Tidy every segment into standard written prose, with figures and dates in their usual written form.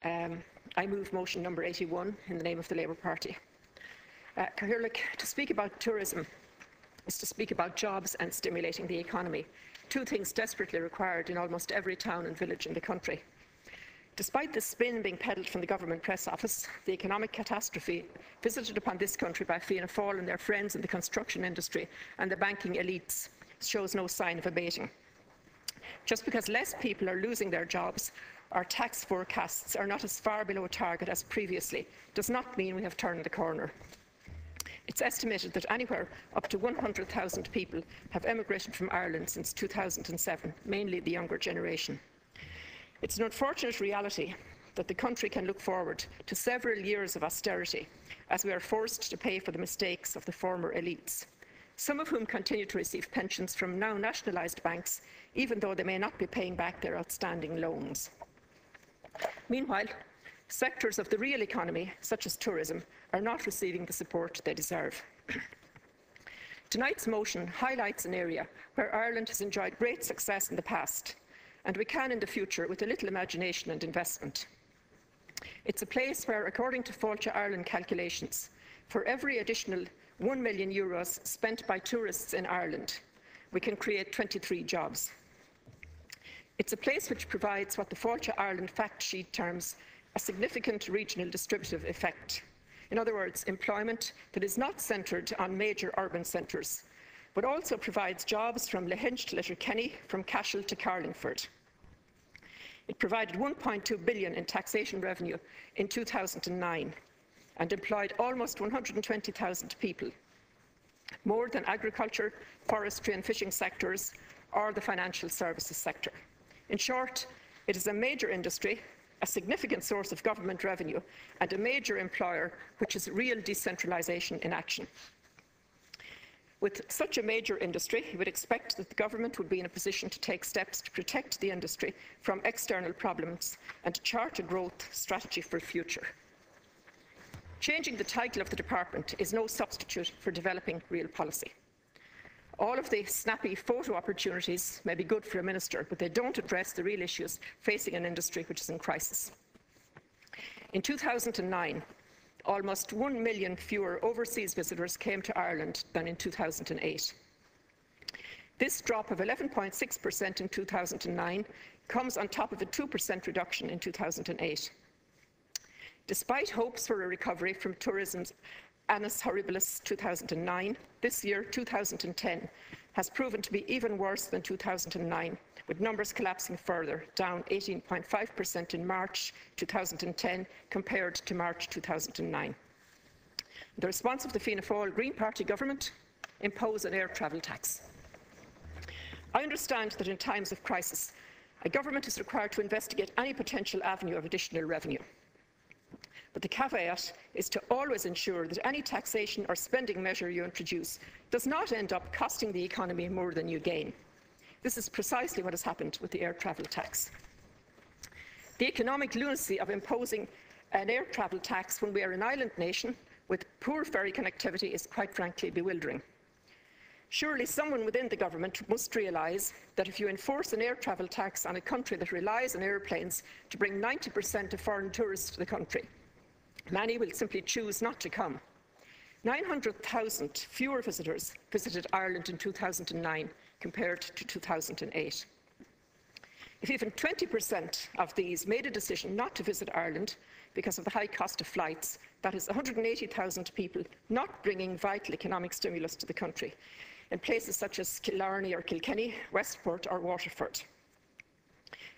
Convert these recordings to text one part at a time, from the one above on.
I move motion number 81 in the name of the Labour Party. To speak about tourism is to speak about jobs and stimulating the economy, two things desperately required in almost every town and village in the country. Despite the spin being peddled from the government press office, the economic catastrophe visited upon this country by Fianna Fáil and their friends in the construction industry and the banking elites shows no sign of abating. Just because less people are losing their jobs, our tax forecasts are not as far below target as previously, does not mean we have turned the corner. It's estimated that anywhere up to 100,000 people have emigrated from Ireland since 2007, mainly the younger generation. It's an unfortunate reality that the country can look forward to several years of austerity as we are forced to pay for the mistakes of the former elites, some of whom continue to receive pensions from now nationalised banks, even though they may not be paying back their outstanding loans. Meanwhile, sectors of the real economy, such as tourism, are not receiving the support they deserve. Tonight's motion highlights an area where Ireland has enjoyed great success in the past, and we can in the future with a little imagination and investment. It's a place where, according to Fáilte Ireland calculations, for every additional €1 million spent by tourists in Ireland, we can create 23 jobs. It's a place which provides what the Fáilte Ireland fact sheet terms a significant regional distributive effect. In other words, employment that is not centred on major urban centres, but also provides jobs from Lahinch to Letterkenny, from Cashel to Carlingford. It provided €1.2 billion in taxation revenue in 2009 and employed almost 120,000 people, more than agriculture, forestry and fishing sectors or the financial services sector. In short, it is a major industry, a significant source of government revenue and a major employer, which is real decentralisation in action. With such a major industry, you would expect that the government would be in a position to take steps to protect the industry from external problems and to chart a growth strategy for the future. Changing the title of the department is no substitute for developing real policy. All of the snappy photo opportunities may be good for a minister, but they don't address the real issues facing an industry which is in crisis. In 2009, almost 1 million fewer overseas visitors came to Ireland than in 2008. This drop of 11.6% in 2009 comes on top of a 2% reduction in 2008. Despite hopes for a recovery from tourism's annus horribilis 2009, this year, 2010, has proven to be even worse than 2009, with numbers collapsing further, down 18.5% in March 2010 compared to March 2009. The response of the Fianna Fáil Green Party government: impose an air travel tax. I understand that in times of crisis, a government is required to investigate any potential avenue of additional revenue. But the caveat is to always ensure that any taxation or spending measure you introduce does not end up costing the economy more than you gain. This is precisely what has happened with the air travel tax. The economic lunacy of imposing an air travel tax when we are an island nation with poor ferry connectivity is quite frankly bewildering. Surely someone within the government must realise that if you enforce an air travel tax on a country that relies on airplanes to bring 90% of foreign tourists to the country, many will simply choose not to come. 900,000 fewer visitors visited Ireland in 2009 compared to 2008. If even 20% of these made a decision not to visit Ireland because of the high cost of flights, that is 180,000 people not bringing vital economic stimulus to the country in places such as Killarney or Kilkenny, Westport or Waterford.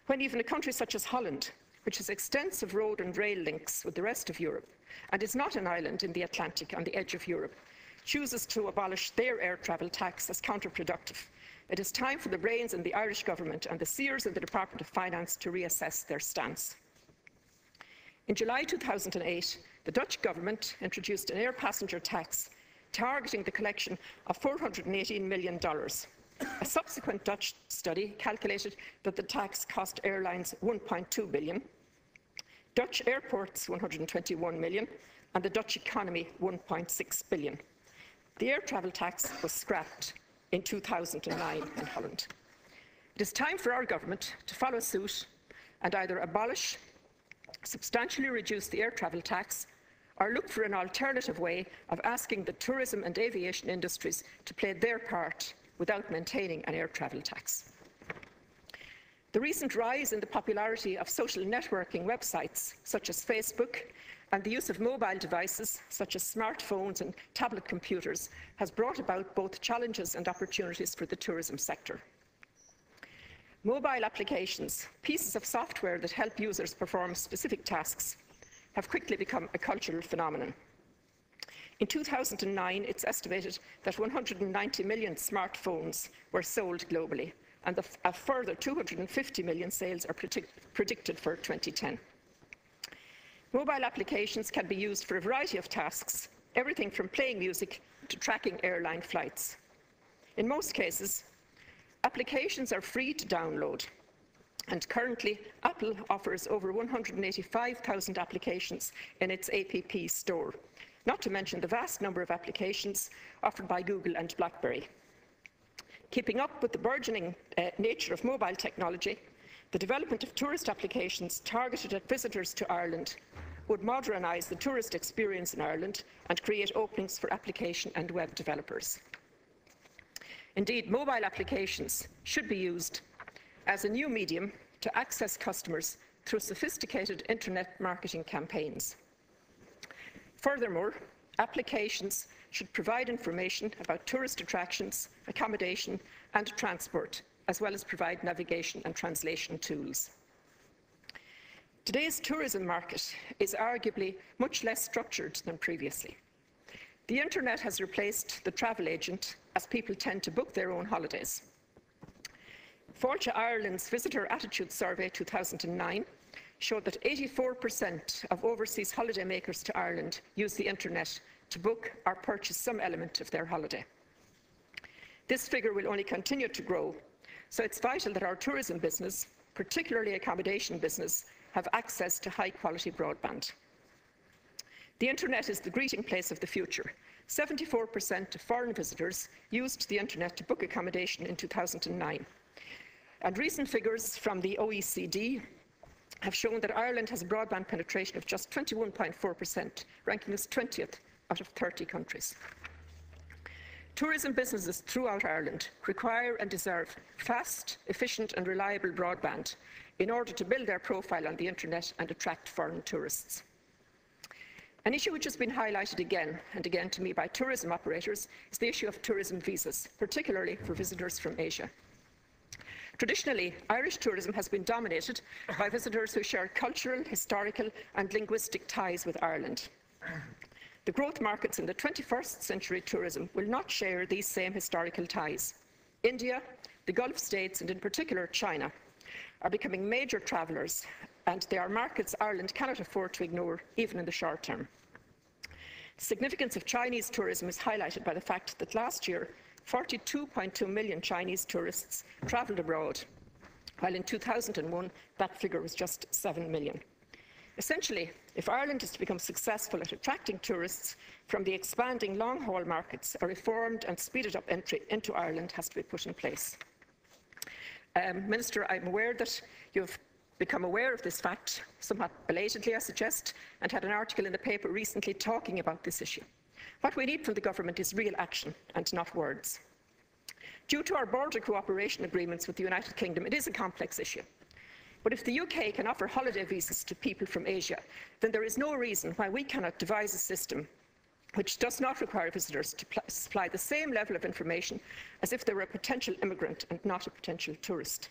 When even a country such as Holland, which has extensive road and rail links with the rest of Europe and is not an island in the Atlantic on the edge of Europe, chooses to abolish their air travel tax as counterproductive, it is time for the brains in the Irish government and the seers in the Department of Finance to reassess their stance. In July 2008, the Dutch government introduced an air passenger tax targeting the collection of $418 million. A subsequent Dutch study calculated that the tax cost airlines $1.2 billion, Dutch airports $121 million, and the Dutch economy $1.6 billion. The air travel tax was scrapped in 2009 in Holland. It is time for our government to follow suit and either abolish substantially reduce the air travel tax, or look for an alternative way of asking the tourism and aviation industries to play their part without maintaining an air travel tax. The recent rise in the popularity of social networking websites, such as Facebook, and the use of mobile devices, such as smartphones and tablet computers, has brought about both challenges and opportunities for the tourism sector. Mobile applications, pieces of software that help users perform specific tasks, have quickly become a cultural phenomenon. In 2009, it's estimated that 190 million smartphones were sold globally, and a further 250 million sales are predicted for 2010. Mobile applications can be used for a variety of tasks, everything from playing music to tracking airline flights. In most cases, applications are free to download, and currently Apple offers over 185,000 applications in its App Store, not to mention the vast number of applications offered by Google and BlackBerry. Keeping up with the burgeoning nature of mobile technology, the development of tourist applications targeted at visitors to Ireland would modernise the tourist experience in Ireland and create openings for application and web developers. Indeed, mobile applications should be used as a new medium to access customers through sophisticated internet marketing campaigns. Furthermore, applications should provide information about tourist attractions, accommodation and transport, as well as provide navigation and translation tools. Today's tourism market is arguably much less structured than previously. The internet has replaced the travel agent as people tend to book their own holidays. Fáilte Ireland's Visitor Attitude Survey 2009 showed that 84% of overseas holidaymakers to Ireland use the internet to book or purchase some element of their holiday. This figure will only continue to grow, so it's vital that our tourism business, particularly accommodation business, have access to high-quality broadband. The internet is the greeting place of the future. 74% of foreign visitors used the internet to book accommodation in 2009. And recent figures from the OECD have shown that Ireland has a broadband penetration of just 21.4%, ranking us 20th out of 30 countries. Tourism businesses throughout Ireland require and deserve fast, efficient and reliable broadband in order to build their profile on the internet and attract foreign tourists. An issue which has been highlighted again and again to me by tourism operators is the issue of tourism visas, particularly for visitors from Asia. Traditionally, Irish tourism has been dominated by visitors who share cultural, historical and linguistic ties with Ireland. The growth markets in the 21st century tourism will not share these same historical ties. India, the Gulf states and in particular China are becoming major travellers, and they are markets Ireland cannot afford to ignore even in the short term. The significance of Chinese tourism is highlighted by the fact that last year 42.2 million Chinese tourists travelled abroad, while in 2001 that figure was just 7 million. Essentially, if Ireland is to become successful at attracting tourists from the expanding long-haul markets, a reformed and speeded up entry into Ireland has to be put in place. Minister, I'm aware that you've become aware of this fact, somewhat belatedly I suggest, and had an article in the paper recently talking about this issue. What we need from the government is real action and not words. Due to our border cooperation agreements with the United Kingdom, it is a complex issue. But if the UK can offer holiday visas to people from Asia, then there is no reason why we cannot devise a system which does not require visitors to supply the same level of information as if they were a potential immigrant and not a potential tourist.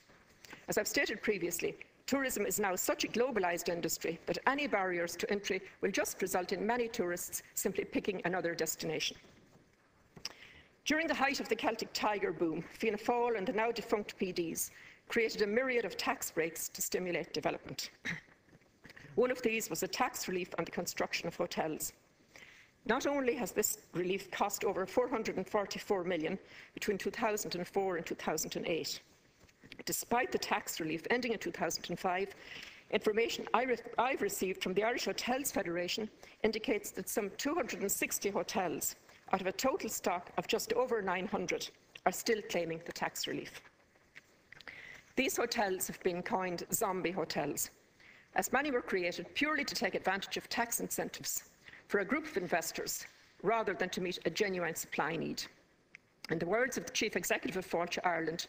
As I've stated previously, tourism is now such a globalised industry that any barriers to entry will just result in many tourists simply picking another destination. During the height of the Celtic Tiger boom, Fianna Fáil and the now defunct PDs created a myriad of tax breaks to stimulate development. One of these was a tax relief on the construction of hotels. Not only has this relief cost over 444 million between 2004 and 2008, despite the tax relief ending in 2005, information I've received from the Irish Hotels Federation indicates that some 260 hotels out of a total stock of just over 900 are still claiming the tax relief. These hotels have been coined zombie hotels. as many were created purely to take advantage of tax incentives for a group of investors rather than to meet a genuine supply need. In the words of the Chief Executive of Fáilte Ireland,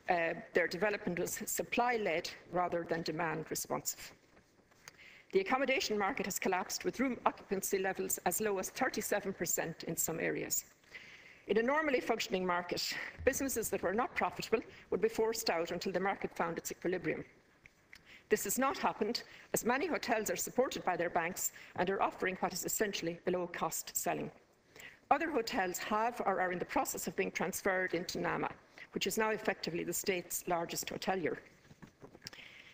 their development was supply-led rather than demand-responsive. The accommodation market has collapsed, with room occupancy levels as low as 37% in some areas. In a normally functioning market, businesses that were not profitable would be forced out until the market found its equilibrium. This has not happened, as many hotels are supported by their banks and are offering what is essentially below-cost selling. Other hotels have or are in the process of being transferred into NAMA, which is now effectively the state's largest hotelier.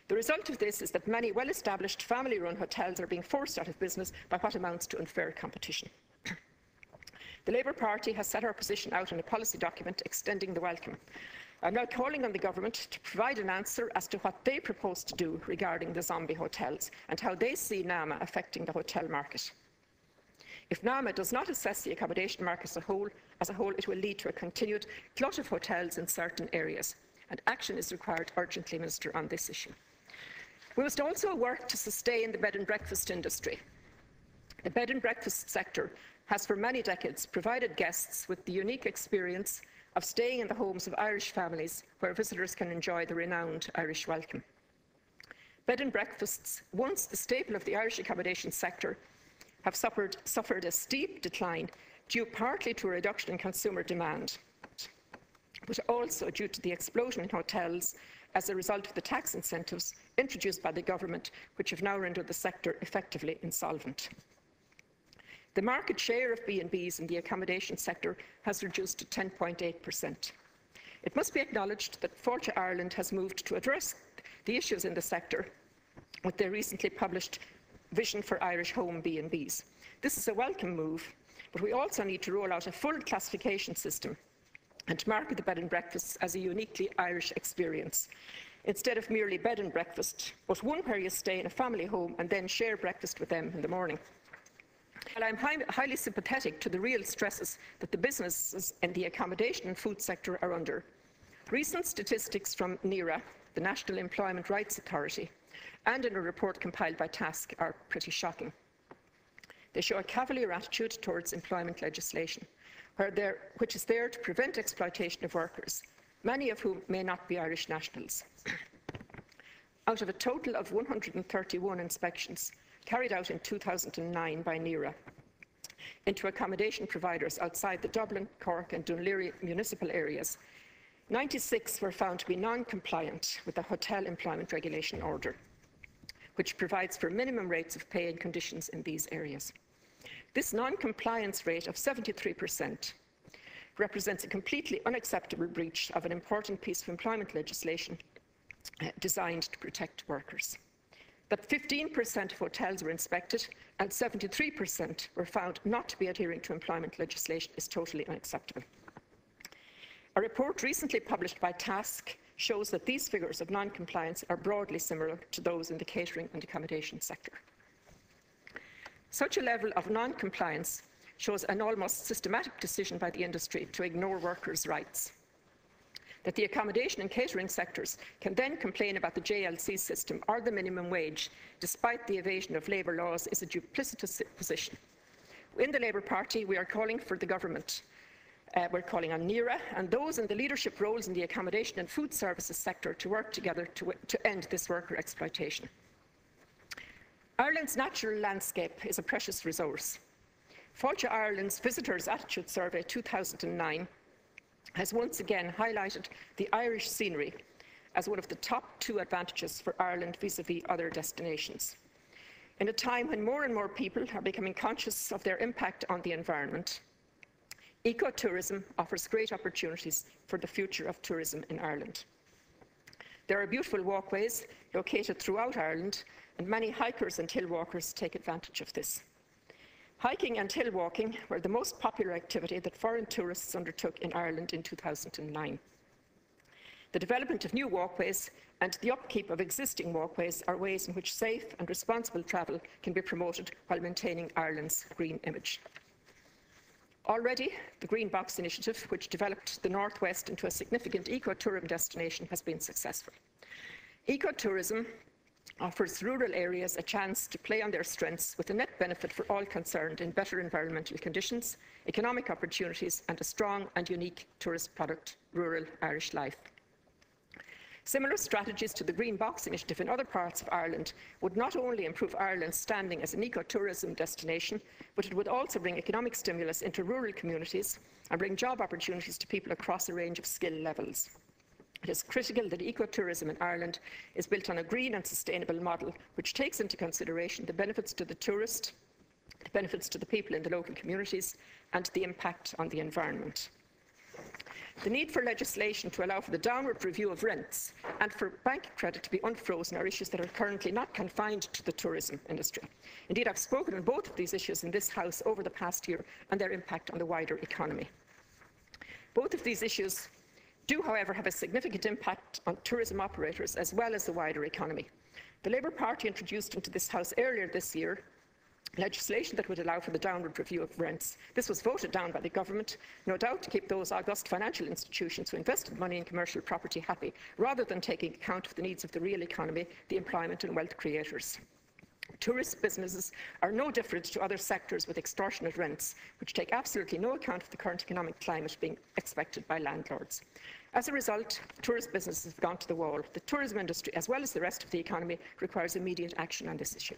The result of this is that many well-established family-run hotels are being forced out of business by what amounts to unfair competition. The Labour Party has set our position out in a policy document extending the welcome. I'm now calling on the government to provide an answer as to what they propose to do regarding the zombie hotels and how they see NAMA affecting the hotel market. If NAMA does not assess the accommodation market as a whole, it will lead to a continued glut of hotels in certain areas, and action is required urgently, Minister, on this issue. We must also work to sustain the bed and breakfast industry. The bed and breakfast sector has for many decades provided guests with the unique experience of staying in the homes of Irish families where visitors can enjoy the renowned Irish welcome. Bed and breakfasts, once the staple of the Irish accommodation sector, have suffered a steep decline due partly to a reduction in consumer demand, but also due to the explosion in hotels as a result of the tax incentives introduced by the government, which have now rendered the sector effectively insolvent. The market share of B&Bs in the accommodation sector has reduced to 10.8%. It must be acknowledged that Fáilte Ireland has moved to address the issues in the sector with their recently published Vision for Irish Home B&Bs. This is a welcome move, but we also need to roll out a full classification system and market the bed and breakfasts as a uniquely Irish experience, instead of merely bed and breakfast, but one where you stay in a family home and then share breakfast with them in the morning. While I'm highly sympathetic to the real stresses that the businesses in the accommodation and food sector are under, recent statistics from NERA, the National Employment Rights Authority, and in a report compiled by TASC are pretty shocking. They show a cavalier attitude towards employment legislation, which is there to prevent exploitation of workers, many of whom may not be Irish nationals. Out of a total of 131 inspections carried out in 2009 by NERA into accommodation providers outside the Dublin, Cork and Dún Laoghaire municipal areas, 96 were found to be non-compliant with the Hotel Employment Regulation Order, which provides for minimum rates of pay and conditions in these areas. This non-compliance rate of 73% represents a completely unacceptable breach of an important piece of employment legislation designed to protect workers. That 15% of hotels were inspected and 73% were found not to be adhering to employment legislation is totally unacceptable. A report recently published by TASC shows that these figures of non-compliance are broadly similar to those in the catering and accommodation sector. Such a level of non-compliance shows an almost systematic decision by the industry to ignore workers' rights. That the accommodation and catering sectors can then complain about the JLC system or the minimum wage, despite the evasion of labour laws, is a duplicitous position. In the Labour Party, we are calling for the government, we're calling on NERA and those in the leadership roles in the accommodation and food services sector to work together to end this worker exploitation. Ireland's natural landscape is a precious resource. Fáilte Ireland's Visitors' Attitude Survey 2009 has once again highlighted the Irish scenery as one of the top 2 advantages for Ireland vis-à-vis other destinations. In a time when more and more people are becoming conscious of their impact on the environment, ecotourism offers great opportunities for the future of tourism in Ireland. There are beautiful walkways located throughout Ireland, and many hikers and hill walkers take advantage of this. Hiking and hill walking were the most popular activity that foreign tourists undertook in Ireland in 2009. The development of new walkways and the upkeep of existing walkways are ways in which safe and responsible travel can be promoted while maintaining Ireland's green image. Already, the Green Box initiative, which developed the North West into a significant ecotourism destination, has been successful. Ecotourism offers rural areas a chance to play on their strengths with a net benefit for all concerned in better environmental conditions, economic opportunities and a strong and unique tourist product, rural Irish life. Similar strategies to the Green Box initiative in other parts of Ireland would not only improve Ireland's standing as an ecotourism destination, but it would also bring economic stimulus into rural communities and bring job opportunities to people across a range of skill levels. It is critical that ecotourism in Ireland is built on a green and sustainable model which takes into consideration the benefits to the tourist, the benefits to the people in the local communities and the impact on the environment. The need for legislation to allow for the downward review of rents and for bank credit to be unfrozen are issues that are currently not confined to the tourism industry. Indeed, I've spoken on both of these issues in this House over the past year and their impact on the wider economy. Both of these issues do, however, have a significant impact on tourism operators as well as the wider economy. The Labour Party introduced into this House earlier this year legislation that would allow for the downward review of rents. This was voted down by the government, no doubt to keep those august financial institutions who invested money in commercial property happy, rather than taking account of the needs of the real economy, the employment and wealth creators. Tourist businesses are no different to other sectors with extortionate rents, which take absolutely no account of the current economic climate being expected by landlords. As a result, tourist businesses have gone to the wall. The tourism industry, as well as the rest of the economy, requires immediate action on this issue.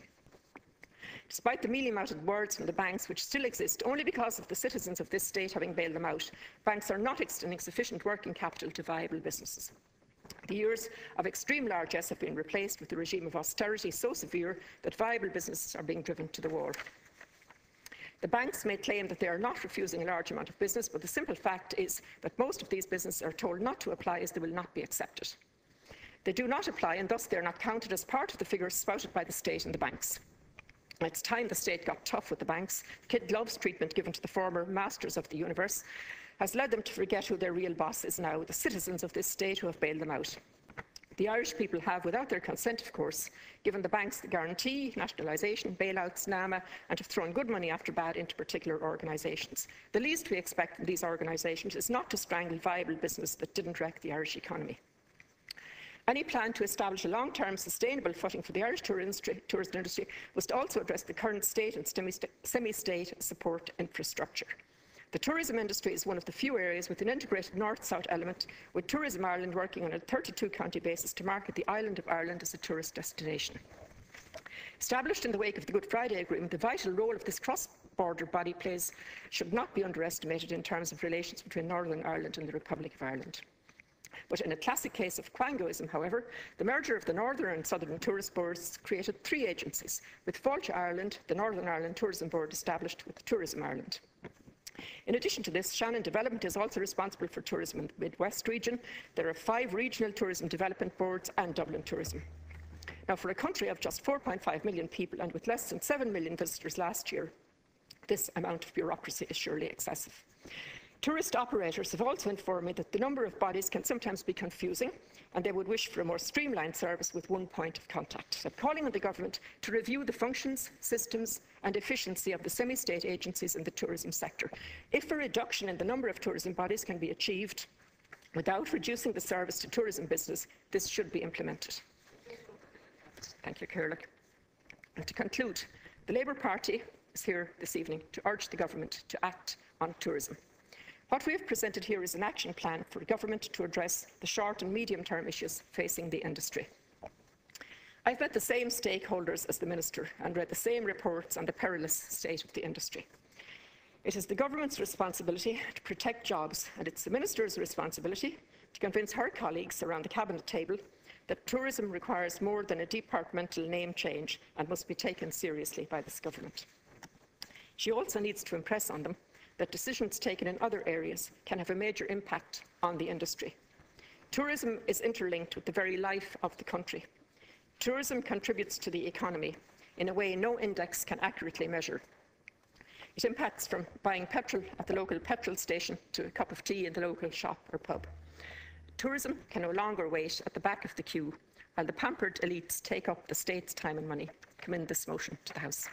Despite the mealy-mouthed words from the banks, which still exist only because of the citizens of this state having bailed them out, banks are not extending sufficient working capital to viable businesses. The years of extreme largesse have been replaced with a regime of austerity so severe that viable businesses are being driven to the wall. The banks may claim that they are not refusing a large amount of business, but the simple fact is that most of these businesses are told not to apply as they will not be accepted. They do not apply, and thus they are not counted as part of the figures spouted by the state and the banks. It's time the state got tough with the banks. Kid gloves treatment given to the former masters of the universe has led them to forget who their real boss is now, the citizens of this state who have bailed them out. The Irish people have, without their consent of course, given the banks the guarantee, nationalisation, bailouts, NAMA, and have thrown good money after bad into particular organisations. The least we expect from these organisations is not to strangle viable business that didn't wreck the Irish economy. Any plan to establish a long-term sustainable footing for the Irish tourism industry was to also address the current state and semi-state support infrastructure. The tourism industry is one of the few areas with an integrated north-south element, with Tourism Ireland working on a 32-county basis to market the island of Ireland as a tourist destination. Established in the wake of the Good Friday Agreement, the vital role of this cross-border body plays should not be underestimated in terms of relations between Northern Ireland and the Republic of Ireland. But in a classic case of quangoism, however, the merger of the Northern and Southern Tourist Boards created three agencies, with Fáilte Ireland, the Northern Ireland Tourism Board, established with Tourism Ireland. In addition to this, Shannon Development is also responsible for tourism in the Midwest region. There are 5 regional tourism development boards and Dublin Tourism. Now, for a country of just 4.5 million people and with less than 7 million visitors last year, this amount of bureaucracy is surely excessive. Tourist operators have also informed me that the number of bodies can sometimes be confusing, and they would wish for a more streamlined service with one point of contact. I'm calling on the government to review the functions, systems and efficiency of the semi-state agencies in the tourism sector. If a reduction in the number of tourism bodies can be achieved without reducing the service to tourism business, this should be implemented. Thank you, Caroline. And to conclude, the Labour Party is here this evening to urge the government to act on tourism. What we have presented here is an action plan for the government to address the short and medium-term issues facing the industry. I've met the same stakeholders as the Minister and read the same reports on the perilous state of the industry. It is the government's responsibility to protect jobs, and it's the Minister's responsibility to convince her colleagues around the Cabinet table that tourism requires more than a departmental name change and must be taken seriously by this government. She also needs to impress on them that decisions taken in other areas can have a major impact on the industry. Tourism is interlinked with the very life of the country. Tourism contributes to the economy in a way no index can accurately measure. It impacts from buying petrol at the local petrol station to a cup of tea in the local shop or pub. Tourism can no longer wait at the back of the queue while the pampered elites take up the state's time and money. I commend this motion to the House.